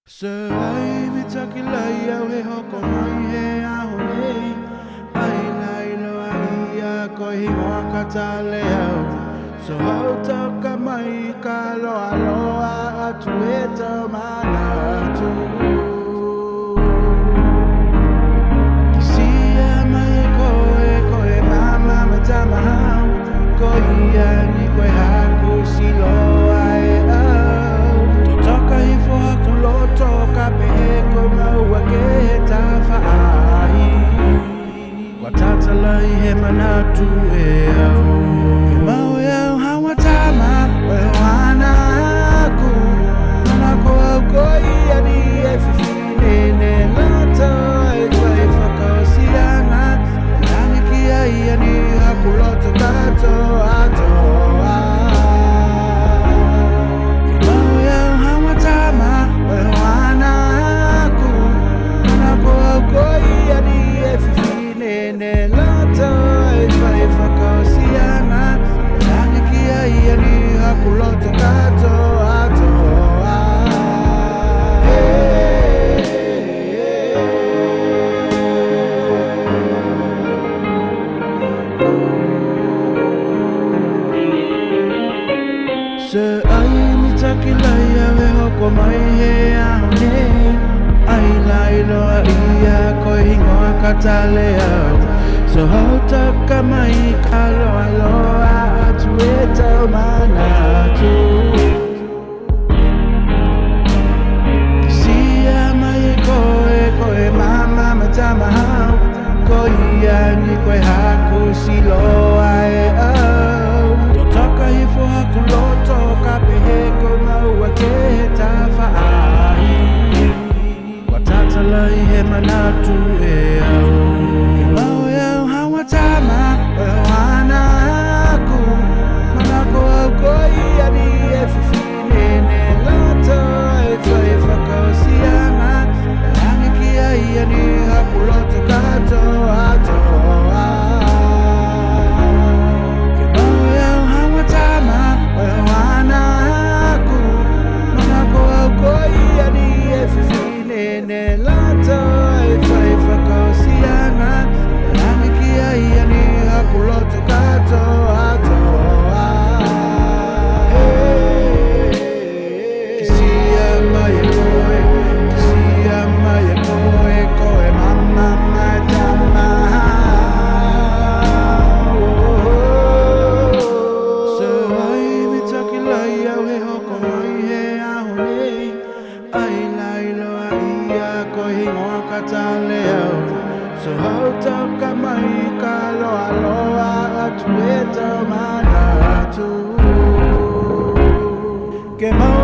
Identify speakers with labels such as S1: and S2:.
S1: Se ai mi taki lai au he hoko mai he aho nei Ai lai loa ia ko hi ngoa ka tale au So hau taka mai ka loa loa atu e tau mana atu Kisia mai koe mama me tama hau Ko ia ni koe haku si loa e au Toka hi fo haku loto ka pehe ko maua ke he tawhaahi Kwa tata lai he manatu e au Ke mau e au hawa tama Oe hoana aku Mana ko au ko ia ni e whiwhine ne lato E whai whakausiana Lange ki a ia ni haku loto katoa atoa Se ai mi taki lai au e hoko mai he aho nei Ai lai loa ia ko hingoa ka tale au So hau taka mai ka loa loa atu e tau mana atu Kisia mai e koe mama me tama hau Ko ia ni koe haku si loa e au Taka hi fo haku loto ka pehe ko maua ke he tawhaahi Kwa tata lai he manatu e au Ke mau e au hawa tama oe hoana aku Mana ko au ko ia ni e whiwhine ne lato E whai whakausiana Lange ki a ia ni haku loto katoa atoa So hau taka mai ka loa loa atu e tau mana atu Ke mau